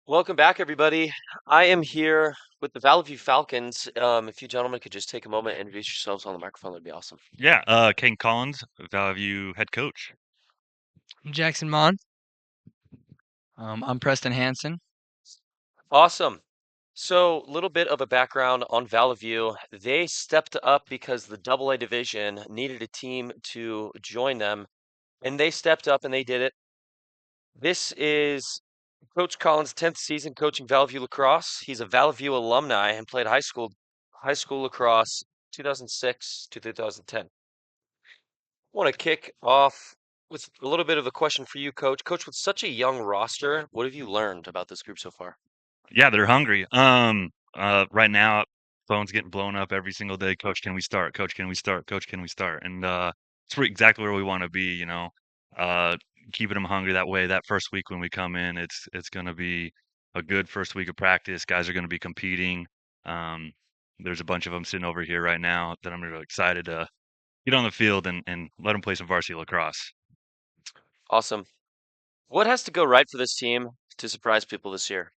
Welcome back, everybody. I am here with the Vallivue Falcons. If you gentlemen could just take a moment and introduce yourselves on the microphone, that'd be awesome. Yeah, Kane Collins, Vallivue head coach. Jackson Mon. I'm Preston Hansen. Awesome. So, a little bit of a background on Vallivue. They stepped up because the AA division needed a team to join them, and they stepped up and they did it. This is Coach Collins' 10th season coaching Vallivue Lacrosse. He's a Vallivue alumni and played high school lacrosse 2006 to 2010. Want to kick off with a little bit of a question for you, Coach. Coach, with such a young roster, what have you learned about this group so far? Yeah, they're hungry. Right now, phone's getting blown up every single day. Coach, can we start? Coach, can we start? Coach, can we start? And it's exactly where we want to be. Uh, keeping them hungry that way. That first week when we come in, it's going to be a good first week of practice. Guys are going to be competing. Um, there's a bunch of them sitting over here right now that I'm really excited to get on the field and let them play some varsity lacrosse. Awesome. What has to go right for this team to surprise people this year?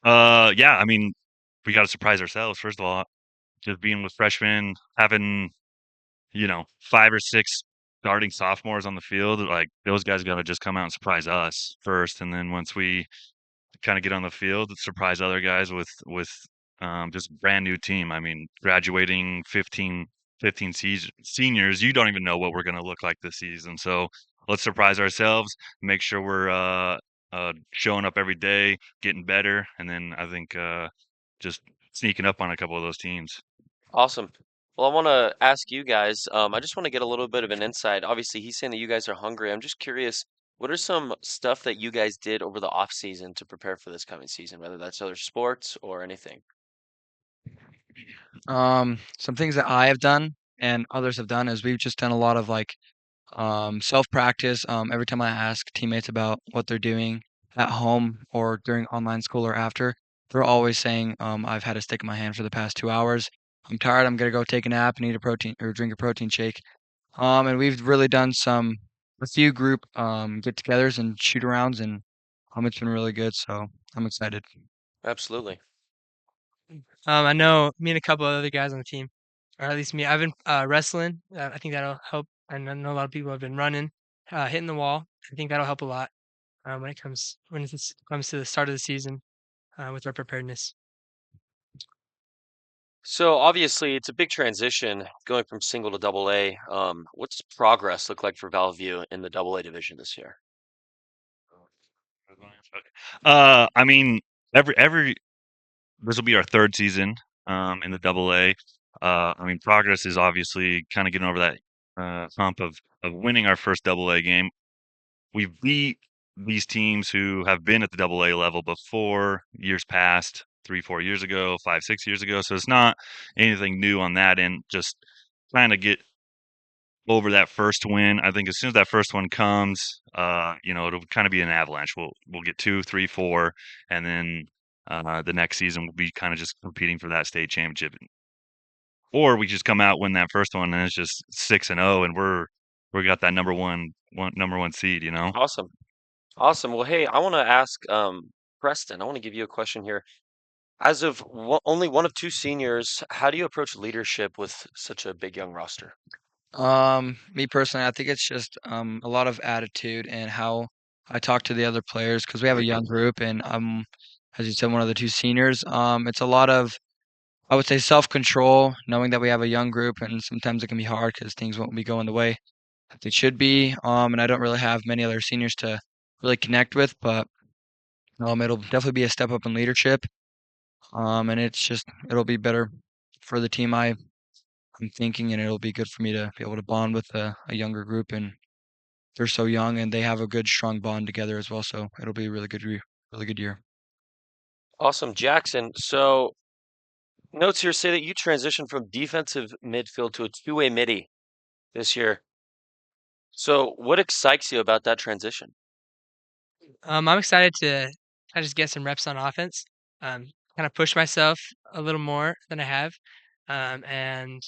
Yeah, I mean, we got to surprise ourselves first of all. Just being with freshmen, having 5 or 6 starting sophomores on the field, like those guys got to just come out and surprise us first, and then once we kind of get on the field, surprise other guys with just brand new team. I mean, graduating 15 seniors, you don't even know what we're going to look like this season. So let's surprise ourselves, make sure we're showing up every day, getting better, and then I think just sneaking up on a couple of those teams. Awesome. Well, I want to ask you guys, I just want to get a little bit of an insight. Obviously, he's saying that you guys are hungry. I'm just curious, what are some stuff that you guys did over the off season to prepare for this coming season, whether that's other sports or anything? Some things that I have done and others have done is we've just done a lot of self practice. Every time I ask teammates about what they're doing at home or during online school or after, they're always saying, I've had a stick in my hand for the past 2 hours. I'm tired. I'm gonna go take a nap and eat a protein or drink a protein shake. And we've really done a few group get-togethers and shoot-arounds, and it's been really good. So I'm excited. Absolutely. I know me and a couple of other guys on the team, or at least me. I've been wrestling. I think that'll help. And I know a lot of people have been running, hitting the wall. I think that'll help a lot when it comes to the start of the season with our preparedness. So obviously, it's a big transition going from single to double A. What's progress look like for Valley in the double A division this year? Okay. I mean, every this will be our third season in the Double A. I mean, progress is obviously kind of getting over that hump of winning our first Double A game. We beat these teams who have been at the Double A level before, years past, 3, 4 years ago, 5, 6 years ago. So it's not anything new on that end. Just trying to get over that first win. I think as soon as that first one comes, it'll kind of be an avalanche. We'll get 2, 3, 4, and then the next season we'll be kind of just competing for that state championship. Or we just come out win that first one and it's just 6-0, and we got that number one seed. Awesome. Awesome. Well, hey, I want to ask Preston, I want to give you a question here. As of only one of two seniors, how do you approach leadership with such a big young roster? Me personally, I think it's just a lot of attitude and how I talk to the other players because we have a young group and as you said, one of the two seniors. It's a lot of I would say self-control, knowing that we have a young group and sometimes it can be hard because things won't be going the way that they should be. And I don't really have many other seniors to really connect with, but it'll definitely be a step up in leadership. And it'll be better for the team. I'm thinking, and it'll be good for me to be able to bond with a younger group, and they're so young, and they have a good, strong bond together as well. So it'll be a really good year. Awesome, Jackson. So notes here say that you transitioned from defensive midfield to a two-way midi this year. So what excites you about that transition? I'm excited to kind of just get some reps on offense, kind of push myself a little more than I have, and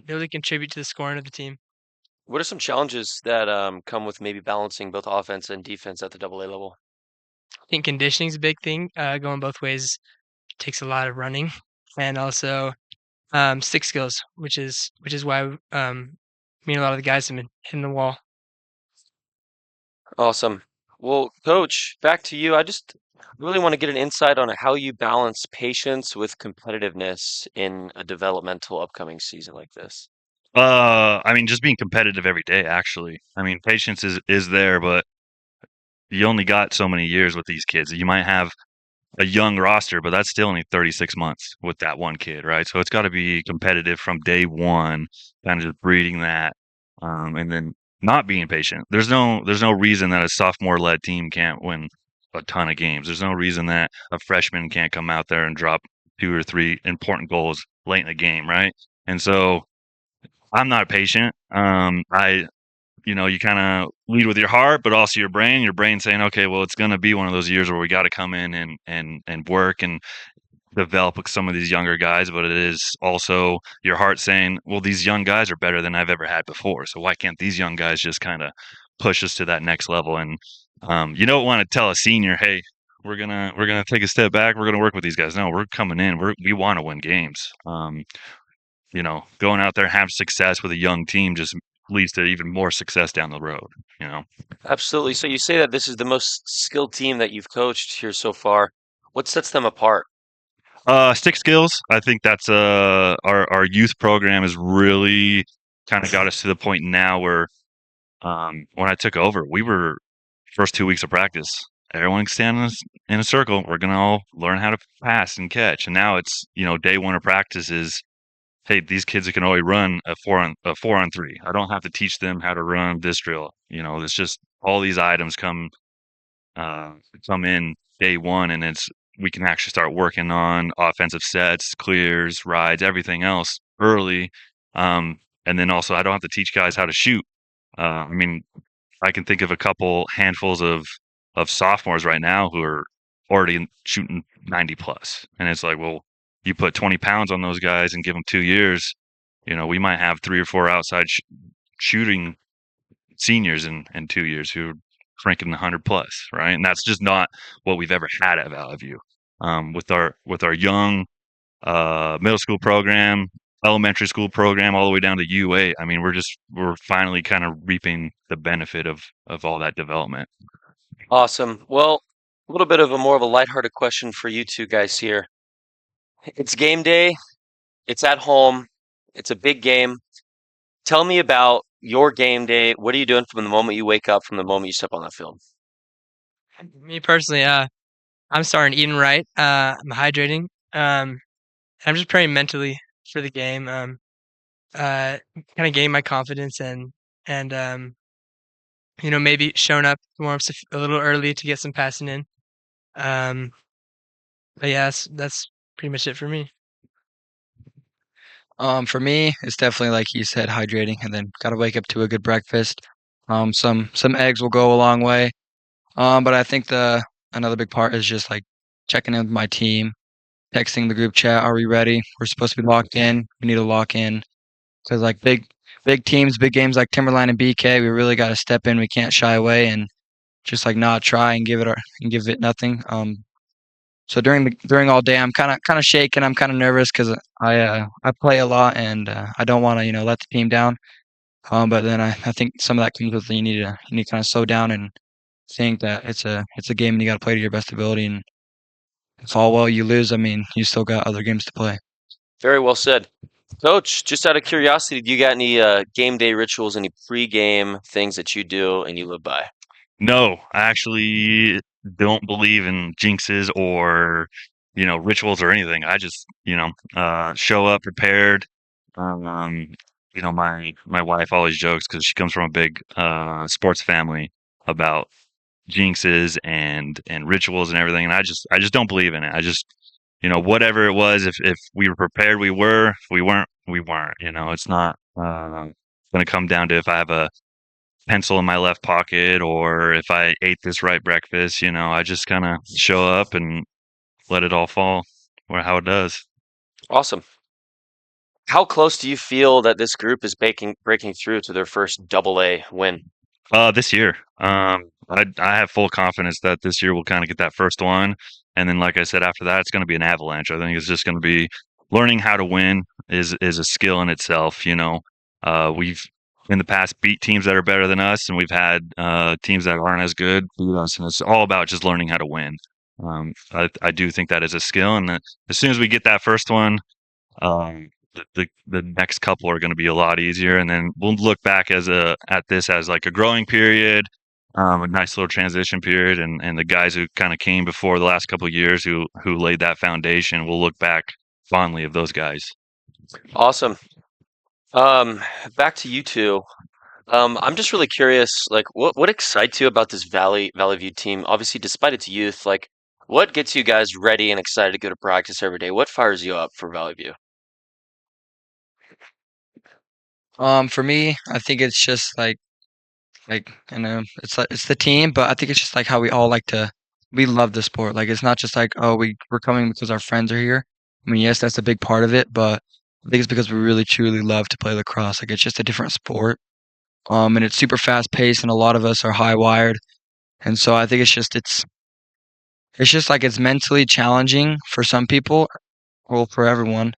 really contribute to the scoring of the team. What are some challenges that come with maybe balancing both offense and defense at the double A level? think conditioning's a big thing. Going both ways takes a lot of running, and also stick skills, which is why me and a lot of the guys have been hitting the wall. Awesome. Well, Coach, back to you. I just really want to get an insight on how you balance patience with competitiveness in a developmental upcoming season like this. I mean, just being competitive every day, actually. I mean, patience is there, but you only got so many years with these kids. You might have a young roster, but that's still only 36 months with that one kid, right? So it's got to be competitive from day one, kind of just breeding that, and then not being patient. There's no reason that a sophomore-led team can't win a ton of games. There's no reason that a freshman can't come out there and drop 2 or 3 important goals late in the game, right? And so I'm not patient. You kind of lead with your heart, but also your brain. Your brain saying, okay, well, it's going to be one of those years where we got to come in and work and develop with some of these younger guys. But it is also your heart saying, well, these young guys are better than I've ever had before. So why can't these young guys just kind of push us to that next level? And you don't want to tell a senior, hey, we're gonna take a step back. We're gonna work with these guys. No, we're coming in. We want to win games. Going out there and having success with a young team just leads to even more success down the road, you know. Absolutely. So you say that this is the most skilled team that you've coached here so far. What sets them apart? Stick skills. I think that's our youth program has really kind of got us to the point now where when I took over, we were first 2 weeks of practice. Everyone stand in a circle. We're gonna all learn how to pass and catch. And now it's day one of practice is hey, these kids can already run a 4 on 3. I don't have to teach them how to run this drill. It's just all these items uh, come in day one, and we can actually start working on offensive sets, clears, rides, everything else early. And then also, I don't have to teach guys how to shoot. I mean, I can think of a couple handfuls of sophomores right now who are already shooting 90 plus, and it's like, well, you put 20 pounds on those guys and give them 2 years. We might have 3 or 4 outside shooting seniors in 2 years who are cranking 100 plus, right? And that's just not what we've ever had at Valley View. With our young middle school program, elementary school program, all the way down to UA. I mean, we're finally kind of reaping the benefit of all that development. Awesome. Well, a little bit of a more of a lighthearted question for you two guys here. It's game day. It's at home. It's a big game. Tell me about your game day. What are you doing from the moment you wake up, from the moment you step on that field? Me personally, I'm starting eating right. I'm hydrating. I'm just preparing mentally for the game. Uh, kind of gain my confidence and maybe showing up warm-ups a little early to get some passing in. Um, but yeah, that's pretty much it for me. For me, it's definitely like you said, hydrating, and then gotta wake up to a good breakfast. Some eggs will go a long way. But I think the another big part is just like checking in with my team, texting the group chat. Are we ready? We're supposed to be locked in. We need to lock in because like big teams, big games like Timberline and BK, we really got to step in. We can't shy away and just like not try and give it nothing. So during all day, I'm kind of shaking. I'm kind of nervous because I play a lot and I don't want to let the team down. But then I think some of that comes with you need to kind of slow down and think that it's a game and you got to play to your best ability. And if all well you lose, I mean you still got other games to play. Very well said. Coach, just out of curiosity, do you got any game day rituals, any pre-game things that you do and you live by? No, I actually don't believe in jinxes or rituals or anything. I just show up prepared. Um, my wife always jokes because she comes from a big sports family about jinxes and rituals and everything, and I just don't believe in it. I just whatever it was, if we were prepared, we were. If we weren't, we weren't. It's not going to come down to if I have a pencil in my left pocket or if I ate this right breakfast. I just kind of show up and let it all fall or how it does. Awesome. How close do you feel that this group is breaking through to their first double A win? This year, I have full confidence that this year we'll kind of get that first one, and then, like I said, after that, it's going to be an avalanche. I think it's just going to be learning how to win is a skill in itself. We've in the past beat teams that are better than us, and we've had teams that aren't as good beat us, and it's all about just learning how to win. I do think that is a skill, and that as soon as we get that first one, um, the next couple are going to be a lot easier, and then we'll look back at this as like a growing period, a nice little transition period, and the guys who kind of came before the last couple of years who laid that foundation. We'll look back fondly of those guys. Awesome. Um, Back to you two. I'm just really curious, like, what excites you about this Valley View team? Obviously, despite its youth, like, what gets you guys ready and excited to go to practice every day? What fires you up for Valley View? For me, I think it's just it's the team, but I think it's just like how we all we love the sport. Like it's not just like, oh, we're coming because our friends are here. I mean, yes, that's a big part of it, but I think it's because we really truly love to play lacrosse. Like it's just a different sport. And it's super fast paced, and a lot of us are high wired, and so I think it's just like it's mentally challenging for some people, well, for everyone.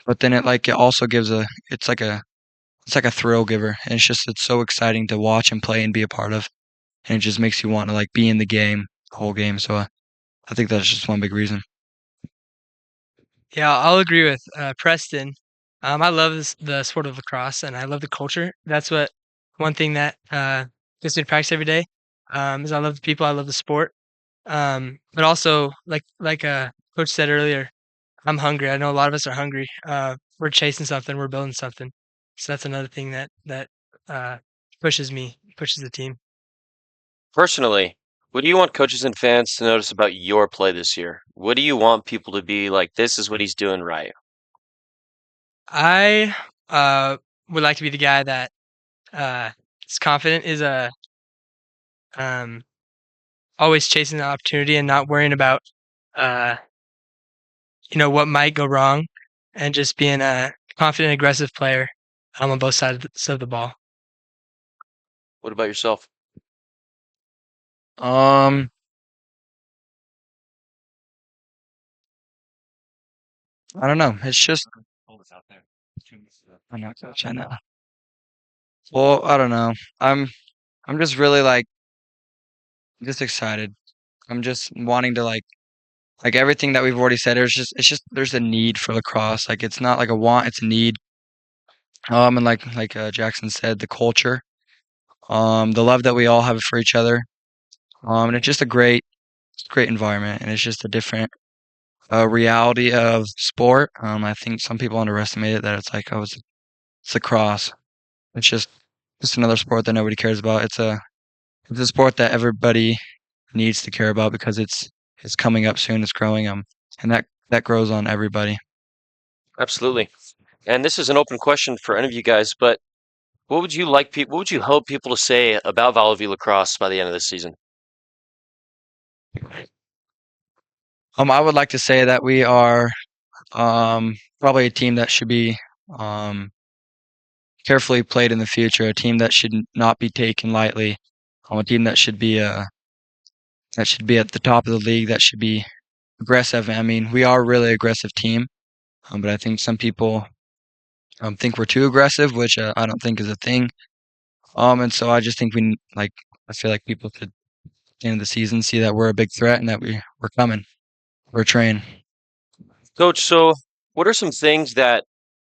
But then it also gives it's like a thrill giver, and it's so exciting to watch and play and be a part of, and it just makes you want to like be in the game, the whole game. So I think that's just one big reason. Yeah, I'll agree with Preston. I love the sport of lacrosse, and I love the culture. That's what one thing that gets me to practice every day. Is I love the people, I love the sport. But also, like Coach said earlier, I'm hungry. I know a lot of us are hungry. We're chasing something, we're building something. So that's another thing that uh, pushes the team. Personally, what do you want coaches and fans to notice about your play this year? What do you want people to be like, this is what he's doing right? I would like to be the guy that uh, is confident, is um, always chasing the opportunity and not worrying about uh, what might go wrong, and just being a confident, aggressive player on both sides of the ball. What about yourself? Um, I don't know. It's just I'm not coach. I know. Well, I don't know. I'm I'm just really just excited. I'm just wanting to like everything that we've already said. It's just there's a need for lacrosse. Like it's not like a want, it's a need. And like Jackson said, the culture, the love that we all have for each other. And it's just a great environment, and it's just a different reality of sport. I think some people underestimate it, that it's like, oh, it's lacrosse. It's just another sport that nobody cares about. It's a sport that everybody needs to care about because it's coming up soon. It's growing, and that grows on everybody. Absolutely. And this is an open question for any of you guys, but what would you hope people to say about Valley Lacrosse by the end of this season? I would like to say that we are probably a team that should be um carefully played in the future. A team that should not be taken lightly. A team that should be at the top of the league. That should be aggressive. I mean, we are a really aggressive team, but I think some people think we're too aggressive, which I don't think is a thing. And so I just think I feel like people should, at the end of the season, see that we're a big threat and that we're coming. We're trained. Coach, so what are some things that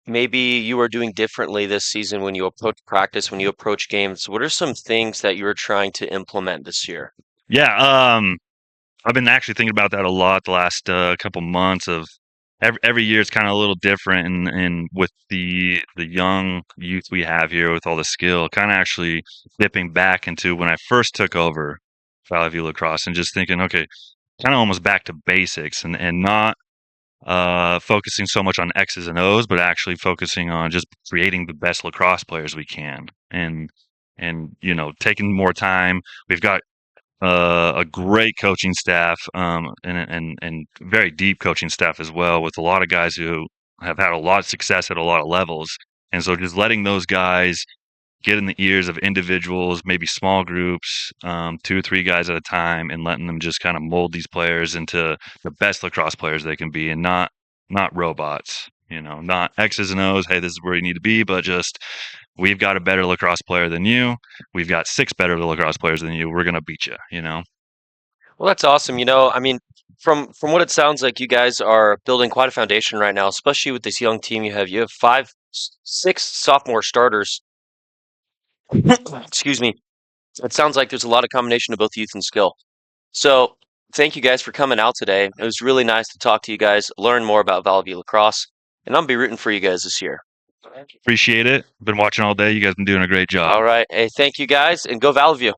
maybe you are doing differently this season when you approach practice, when you approach games? What are some things that you are trying to implement this year? Yeah, I've been actually thinking about that a lot the last couple months. Of every year, it's kind of a little different, and with the young youth we have here, with all the skill, kind of actually dipping back into when I first took over Valley View Lacrosse, and just thinking, okay, kind of almost back to basics, and not focusing so much on X's and O's, but actually focusing on just creating the best lacrosse players we can, and taking more time. We've got a great coaching staff, and very deep coaching staff as well, with a lot of guys who have had a lot of success at a lot of levels. And so just letting those guys get in the ears of individuals, maybe small groups, 2 or 3 guys at a time, and letting them just kind of mold these players into the best lacrosse players they can be, and not robots. Not X's and O's. Hey, this is where you need to be, but just we've got a better lacrosse player than you. We've got 6 better lacrosse players than you. We're gonna beat you. Well, that's awesome. I mean, from what it sounds like, you guys are building quite a foundation right now, especially with this young team you have. You have 6 sophomore starters. Excuse me. It sounds like there's a lot of combination of both youth and skill. So, thank you guys for coming out today. It was really nice to talk to you guys, learn more about Vallivue Lacrosse, and I'll be rooting for you guys this year. Appreciate it. Been watching all day. You guys been doing a great job. All right. Hey, thank you guys, and go Vallivue.